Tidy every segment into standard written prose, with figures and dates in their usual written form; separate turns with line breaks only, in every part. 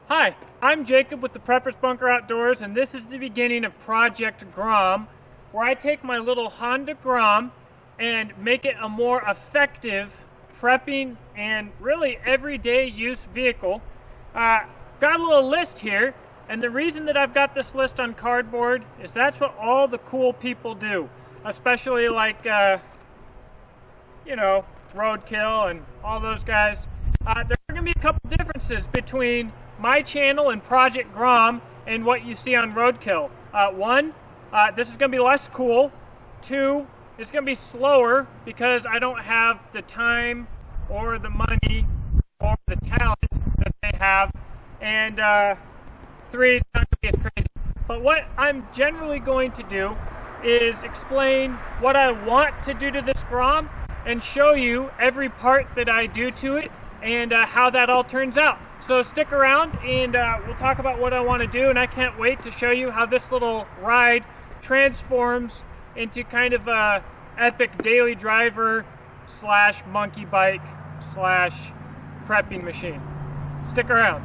Hi, I'm Jacob with the Preppers Bunker Outdoors, and this is the beginning of Project Grom, where I take my little Honda Grom and make it a more effective prepping and really everyday use vehicle. Got a little list here, and the reason that I've got this list on cardboard is that's what all the cool people do, especially like, Roadkill and all those guys. There are going to be a couple differences between my channel and Project Grom and what you see on Roadkill. One, this is going to be less cool. Two, it's going to be slower because I don't have the time or the money or the talent that they have. And three, it's not going to be as crazy. But what I'm generally going to do is explain what I want to do to this Grom and show you every part that I do to it and how that all turns out. So stick around and we'll talk about what I want to do, and I can't wait to show you how this little ride transforms into kind of a epic daily driver slash monkey bike slash prepping machine. Stick around.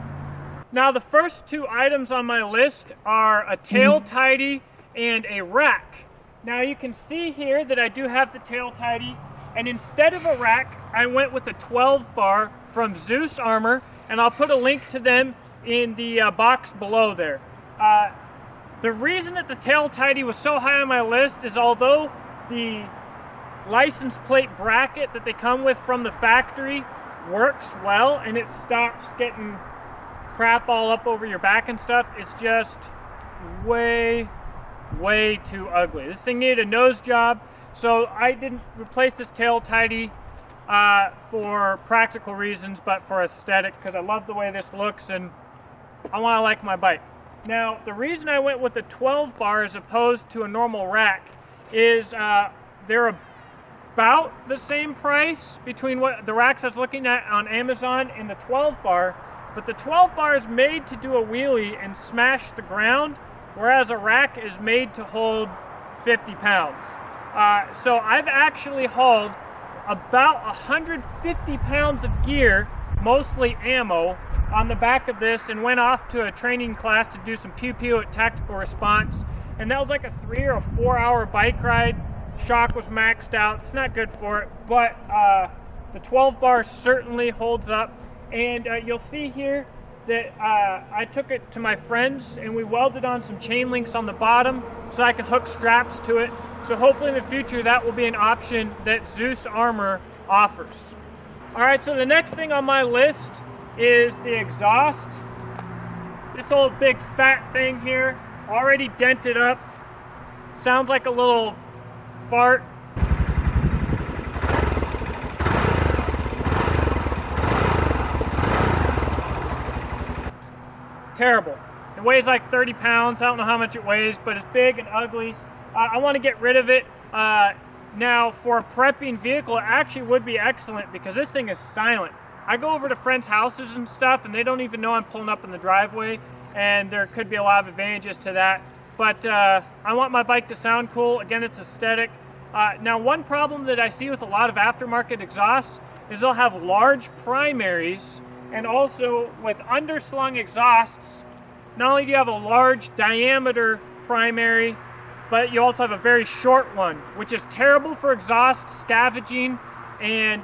Now the first two items on my list are a tail tidy and a rack. Now you can see here that I do have the tail tidy, and instead of a rack I went with a 12 bar from Zeus Armor, and I'll put a link to them in the box below there. The reason that the tail tidy was so high on my list is although the license plate bracket that they come with from the factory works well and it stops getting crap all up over your back and stuff, it's just way too ugly. This thing needed a nose job, so I didn't replace this tail tidy for practical reasons, but for aesthetic, because I love the way this looks and I want to like my bike. Now, the reason I went with the 12 bar as opposed to a normal rack is they're about the same price between what the racks I was looking at on Amazon and the 12 bar, but the 12 bar is made to do a wheelie and smash the ground, whereas a rack is made to hold 50 pounds. So I've actually hauled about 150 pounds of gear, mostly ammo, on the back of this, and went off to a training class to do some pew-pew at tactical response, and that was like a 3 or 4 hour bike ride. Shock was maxed out. It's not good for it, but the 12 bar certainly holds up, and you'll see here that I took it to my friends and we welded on some chain links on the bottom so I could hook straps to it. So hopefully in the future that will be an option that Zeus Armor offers. Alright, so the next thing on my list is the exhaust. This old big fat thing here, already dented up. Sounds like a little fart. Terrible. It weighs like 30 pounds. I don't know how much it weighs, but it's big and ugly. I want to get rid of it. Now, for a prepping vehicle, it actually would be excellent because this thing is silent. I go over to friends' houses and stuff, and they don't even know I'm pulling up in the driveway, and there could be a lot of advantages to that. But I want my bike to sound cool. Again, it's aesthetic. Now, one problem that I see with a lot of aftermarket exhausts is they'll have large primaries, and also with underslung exhausts, not only do you have a large diameter primary, but you also have a very short one, which is terrible for exhaust scavenging and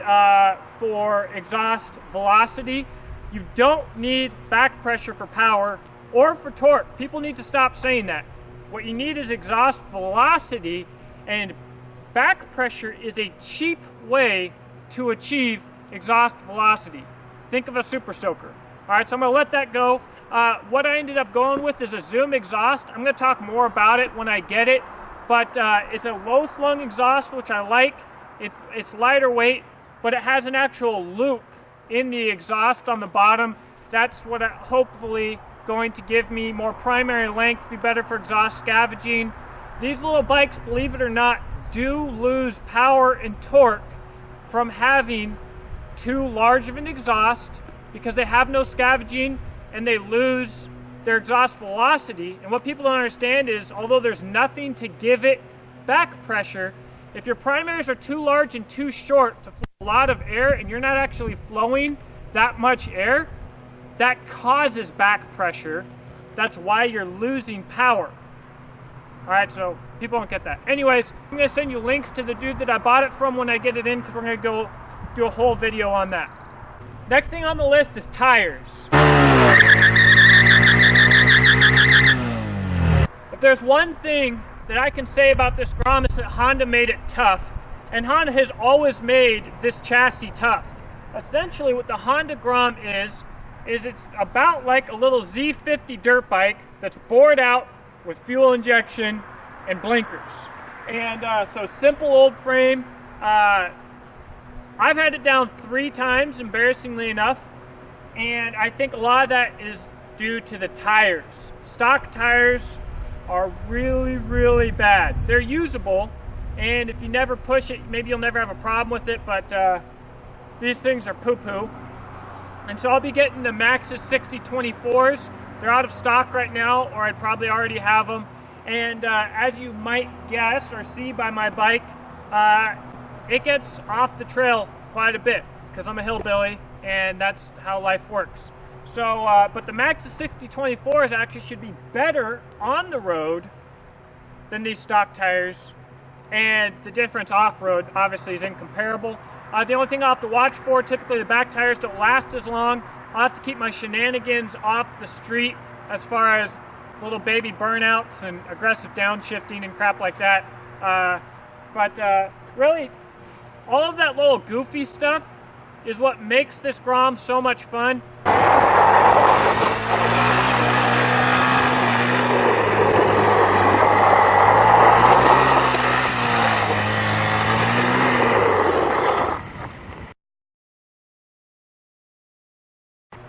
for exhaust velocity. You don't need back pressure for power or for torque. People need to stop saying that. What you need is exhaust velocity, and back pressure is a cheap way to achieve exhaust velocity. Think of a super soaker. Alright, so I'm going to let that go. What I ended up going with is a Zoom exhaust. I'm going to talk more about it when I get it, but it's a low slung exhaust, which I like. It's lighter weight, but it has an actual loop in the exhaust on the bottom. That's what hopefully going to give me more primary length, be better for exhaust scavenging. These little bikes, believe it or not, do lose power and torque from having too large of an exhaust because they have no scavenging and they lose their exhaust velocity. And what people don't understand is, although there's nothing to give it back pressure, if your primaries are too large and too short to flow a lot of air and you're not actually flowing that much air, that causes back pressure. That's why you're losing power. All right, so people don't get that. Anyways, I'm gonna send you links to the dude that I bought it from when I get it in, because we're gonna go do a whole video on that. Next thing on the list is tires. If there's one thing that I can say about this Grom, is that Honda made it tough, and Honda has always made this chassis tough. Essentially what the Honda Grom is it's about like a little Z50 dirt bike that's bored out with fuel injection and blinkers. And so simple old frame. I've had it down 3 times, embarrassingly enough, and I think a lot of that is due to the tires. Stock tires are really, really bad. They're usable, and if you never push it, maybe you'll never have a problem with it, but these things are poo-poo. And so I'll be getting the Maxxis 6024s. They're out of stock right now, or I'd probably already have them. And as you might guess or see by my bike, it gets off the trail quite a bit, because I'm a hillbilly, and that's how life works. So, but the Maxxis 6024s actually should be better on the road than these stock tires, and the difference off-road obviously is incomparable. The only thing I'll have to watch for, typically the back tires don't last as long. I'll have to keep my shenanigans off the street as far as little baby burnouts and aggressive downshifting and crap like that. But really, all of that little goofy stuff is what makes this Grom so much fun.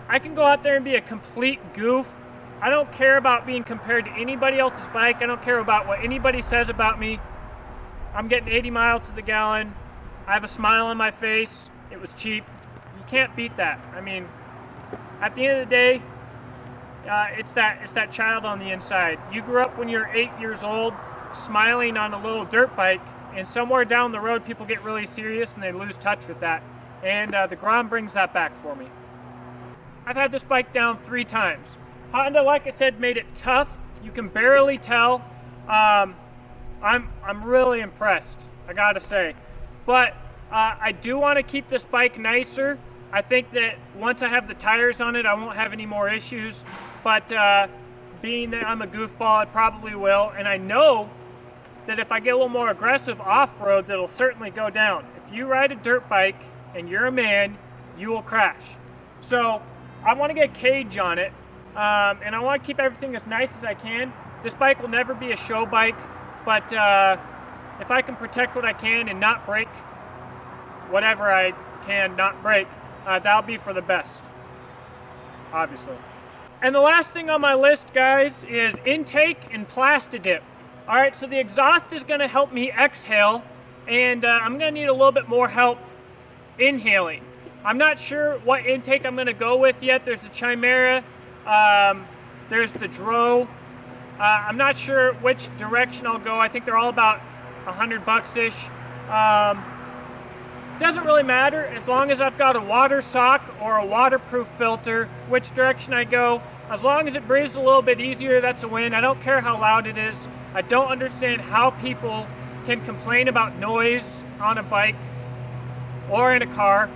I can go out there and be a complete goof. I don't care about being compared to anybody else's bike. I don't care about what anybody says about me. I'm getting 80 miles to the gallon. I have a smile on my face. It was cheap. You can't beat that. I mean, at the end of the day, it's that child on the inside. You grew up when you're 8 years old, smiling on a little dirt bike, and somewhere down the road, people get really serious and they lose touch with that. And the Grom brings that back for me. I've had this bike down 3 times. Honda, like I said, made it tough. You can barely tell. I'm really impressed, I gotta say. But I do want to keep this bike nicer. I think that once I have the tires on it, I won't have any more issues. But being that I'm a goofball, I probably will. And I know that if I get a little more aggressive off-road, that'll certainly go down. If you ride a dirt bike and you're a man, you will crash. So I want to get a cage on it, and I want to keep everything as nice as I can. This bike will never be a show bike, but if I can protect what I can and not break whatever I can not break, that'll be for the best, obviously. And the last thing on my list, guys, is intake and Plastidip. All right, so the exhaust is going to help me exhale, and I'm going to need a little bit more help inhaling. I'm not sure what intake I'm going to go with yet. There's the Chimera, there's the Dro. I'm not sure which direction I'll go. I think they're all about $100-ish. Doesn't really matter as long as I've got a water sock or a waterproof filter. Which direction I go, as long as it breathes a little bit easier, that's a win. I don't care how loud it is. I don't understand how people can complain about noise on a bike or in a car.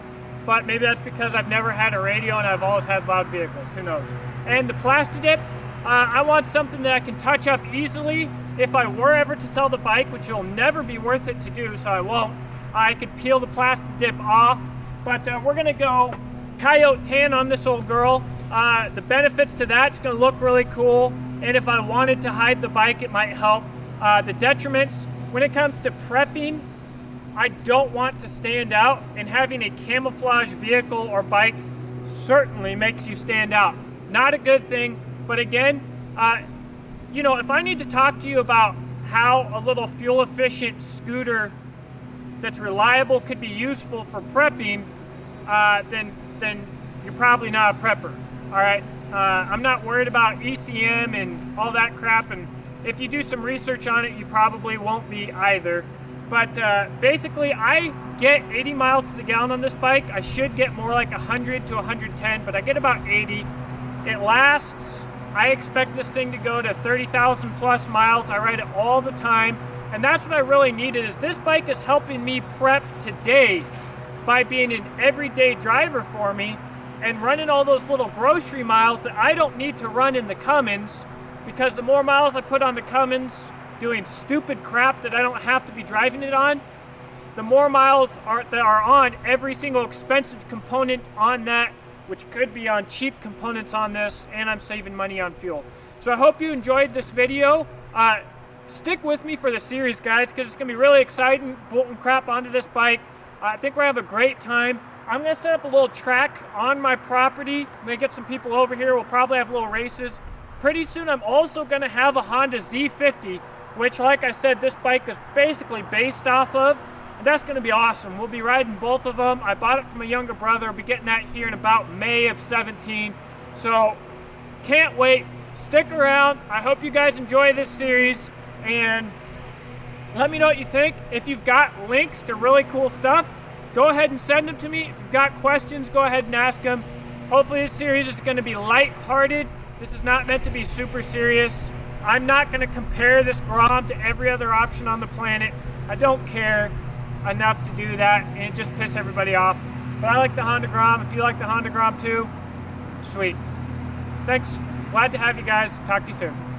But maybe that's because I've never had a radio and I've always had loud vehicles. Who knows? And the Plastidip, I want something that I can touch up easily. If I were ever to sell the bike, which will never be worth it to do, so I won't, I could peel the Plastidip off. But we're going to go coyote tan on this old girl. The benefits to that, it's going to look really cool. And if I wanted to hide the bike, it might help. The detriments, when it comes to prepping, I don't want to stand out, and having a camouflage vehicle or bike certainly makes you stand out. Not a good thing, but again, you know, if I need to talk to you about how a little fuel-efficient scooter that's reliable could be useful for prepping, then you're probably not a prepper, all right? I'm not worried about ECM and all that crap, and if you do some research on it, you probably won't be either. But basically, I get 80 miles to the gallon on this bike. I should get more like 100 to 110, but I get about 80. It lasts. I expect this thing to go to 30,000 plus miles. I ride it all the time, and that's what I really needed. Is this bike is helping me prep today by being an everyday driver for me and running all those little grocery miles that I don't need to run in the Cummins, because the more miles I put on the Cummins doing stupid crap that I don't have to be driving it on, the more miles that are on every single expensive component on that, which could be on cheap components on this, and I'm saving money on fuel. So I hope you enjoyed this video. Stick with me for the series, guys, because it's going to be really exciting bolting crap onto this bike. I think we're going to have a great time. I'm going to set up a little track on my property. I'm going to get some people over here. We'll probably have little races. Pretty soon I'm also going to have a Honda Z50, which, like I said, this bike is basically based off of. And that's going to be awesome. We'll be riding both of them. I bought it from a younger brother. I'll be getting that here in about May of 17. So, can't wait. Stick around. I hope you guys enjoy this series. And let me know what you think. If you've got links to really cool stuff, go ahead and send them to me. If you've got questions, go ahead and ask them. Hopefully this series is going to be light-hearted. This is not meant to be super serious. I'm not going to compare this Grom to every other option on the planet. I don't care enough to do that, and it just pisses everybody off. But I like the Honda Grom. If you like the Honda Grom too, sweet. Thanks. Glad to have you guys. Talk to you soon.